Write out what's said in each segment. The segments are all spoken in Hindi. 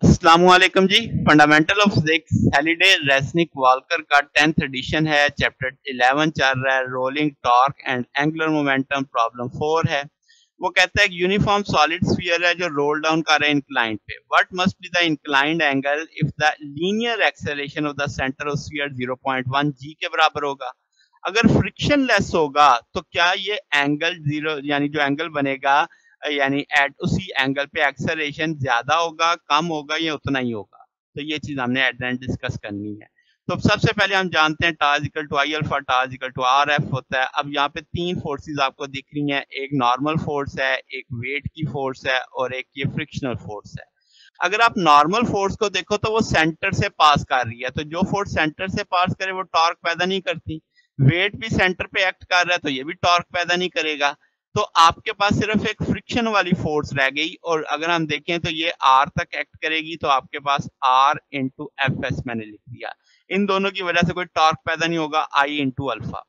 अस्सलामुअलैकुम जी। Fundamental of physics Halliday Resnik walker का 10th एडिशन है। चैप्टर 11 चल रहा है। Rolling torque and angular momentum problem 4 है। वो कहता है कि यूनिफॉर्म सॉलिड स्फीयर है जो रोल डाउन कर रहा है इंक्लाइंड पे। What must be the inclined angle if the linear acceleration of the centre of sphere 0.1 जी के बराबर होगा। अगर फ्रिक्शन लेस होगा तो क्या ये एंगल जीरो यानी जो एंगल बनेगा यानी एट उसी एंगल पे एक्सेलरेशन ज्यादा होगा, कम होगा या उतना ही होगा। तो ये चीज हमने एट द एंड डिस्कस करनी है। तो सबसे पहले हम जानते हैं tau equal to I alpha, tau equal to R F होता है। अब यहाँ पे तीन फोर्सेस आपको दिख रही हैं, एक नॉर्मल फोर्स है, एक वेट की फोर्स है और एक ये फ्रिक्शनल फोर्स है। अगर आप नॉर्मल फोर्स को देखो तो वो सेंटर से पास कर रही है, तो जो फोर्स सेंटर से पास करे वो टॉर्क पैदा नहीं करती। वेट भी सेंटर पे एक्ट कर रहा है तो ये भी टॉर्क पैदा नहीं करेगा। तो आपके पास सिर्फ एक फ्रिक्शन वाली फोर्स रह गई, और अगर हम देखें तो ये आर तक एक्ट करेगी, तो आपके पास आर इंटू एफ एस मैंने लिख दिया। इन दोनों की वजह से कोई टॉर्क पैदा नहीं होगा, आई इंटू अल्फा।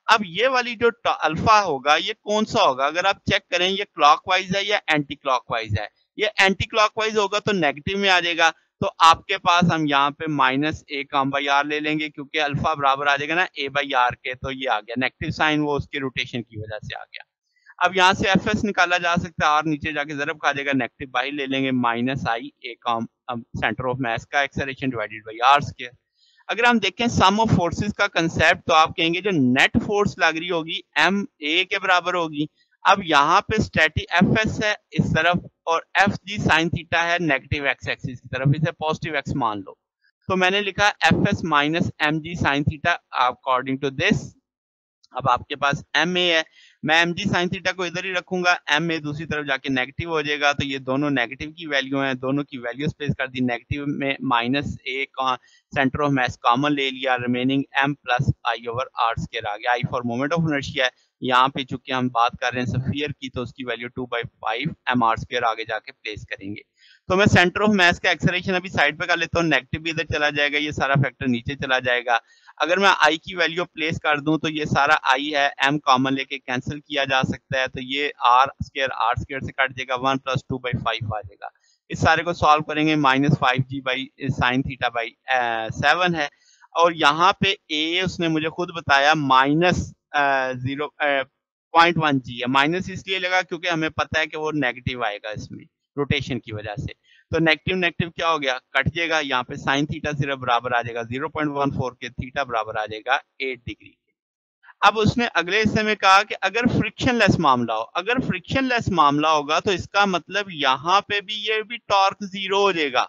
अब ये वाली जो अल्फा होगा ये कौन सा होगा, अगर आप चेक करें ये क्लॉकवाइज है या एंटी क्लॉकवाइज है। ये एंटी क्लॉकवाइज होगा तो नेगेटिव में आ जाएगा। तो आपके पास हम यहाँ पे माइनस ए काम बाई आर ले लेंगे, क्योंकि अल्फा बराबर आ जाएगा ना ए बाई आर के, तो ये आ गया नेगेटिव साइन, वो उसके रोटेशन की वजह से आ गया। अब यहाँ से एफ एस निकाला जा सकता है, आर नीचे जाके जरब खा जाएगा, नेगेटिव बाई ले लेंगे माइनस आई ए काम सेंटर ऑफ मास का acceleration divided by R square. अगर हम देखें सम ऑफ फोर्सेस का कंसेप्ट, तो आप कहेंगे जो नेट फोर्स लग रही होगी एम ए के बराबर होगी। अब यहाँ पे स्टैटिक एफ एस है इस तरफ और एफ जी साइन थीटा है नेगेटिव एक्स एक्सिस की तरफ, इसे पॉजिटिव एक्स मान लो। तो मैंने लिखा F S minus M G sine theta according to this. अब आपके पास एम ए है, मैं एम जी साइन थीटा को इधर ही रखूंगा, एम ए दूसरी तरफ जाके नेगेटिव हो जाएगा, तो ये दोनों नेगेटिव की वैल्यू हैं, दोनों की वैल्यू स्पेस कर दी। नेगेटिव में माइनस ए का सेंटर ऑफ मास कॉमन ले लिया, remaining M plus I over R square आ गया। I for moment of inertia है, यहाँ पे चूंकि हम बात कर रहे हैं स्फीयर की, तो उसकी वैल्यू 2/5 एम आर स्क्वायर आगे जाके प्लेस करेंगे। तो मैं सेंटर ऑफ मास का एक्सेलरेशन अभी साइड पे कर लेता हूँ, नेगेटिव भी इधर चला जाएगा, ये सारा फैक्टर नीचे चला जाएगा। अगर मैं आई की वैल्यू प्लेस कर दूं तो ये सारा आई है, एम कॉमन लेके कैंसिल किया जा सकता है, तो ये आर स्क्वायर से कट जाएगा, 1 + 2/5 आ जाएगा। इस सारे को सॉल्व करेंगे, -5g by sine theta by 7 है। और यहाँ पे ए उसने मुझे खुद बताया -0.1g है। माइनस इसलिए लगा क्योंकि हमें पता है कि वो नेगेटिव आएगा इसमें रोटेशन की वजह से। तो नेगेटिव नेगेटिव क्या हो गया, कट जाएगा। यहाँ पे साइन थीटा सिर्फ बराबर आ जाएगा 0.14 के, थीटा बराबर आ जाएगा 8 डिग्री के। अब उसने अगले हिस्से में कहा कि अगर फ्रिक्शनलेस मामला हो, अगर फ्रिक्शनलेस मामला होगा तो इसका मतलब यहाँ पे भी ये भी टॉर्क जीरो हो जाएगा।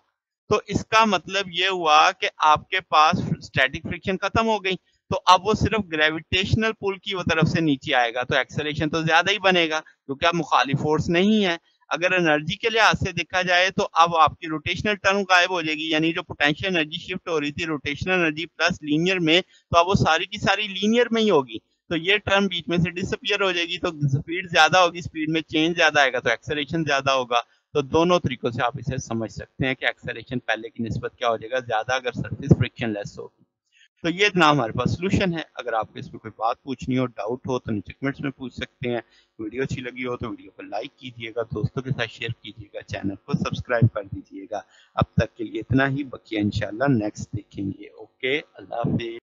तो इसका मतलब ये हुआ कि आपके पास स्टैटिक फ्रिक्शन खत्म हो गई, तो अब वो सिर्फ ग्रेविटेशनल पुल की वो तरफ से नीचे आएगा, तो एक्सेलरेशन तो ज्यादा ही बनेगा क्योंकि अब मुखालिफ फोर्स नहीं है। अगर एनर्जी के लिहाज से देखा जाए तो अब आपकी रोटेशनल टर्म गायब हो जाएगी, यानी जो पोटेंशियल एनर्जी शिफ्ट हो रही थी रोटेशनल एनर्जी प्लस लीनियर में, तो अब वो सारी की सारी लीनियर में ही होगी। तो ये टर्म बीच में से डिसअपियर हो जाएगी, तो स्पीड ज्यादा होगी, स्पीड में चेंज ज्यादा आएगा तो एक्सेलरेशन ज्यादा होगा। तो दोनों तरीकों से आप इसे समझ सकते हैं कि एक्सेलरेशन पहले की निस्बत क्या हो जाएगा, ज्यादा अगर सरफेस फ्रिक्शन लेस होगी। तो ये ना हमारे पास सोल्यूशन है। अगर आपको इसमें कोई बात पूछनी हो, डाउट हो, तो नीचे कमेंट्स में पूछ सकते हैं। वीडियो अच्छी लगी हो तो वीडियो को लाइक कीजिएगा, दोस्तों के साथ शेयर कीजिएगा, चैनल को सब्सक्राइब कर दीजिएगा। अब तक के लिए इतना ही, बकिया इंशाल्लाह नेक्स्ट देखेंगे। ओके, अल्लाह हाफिज।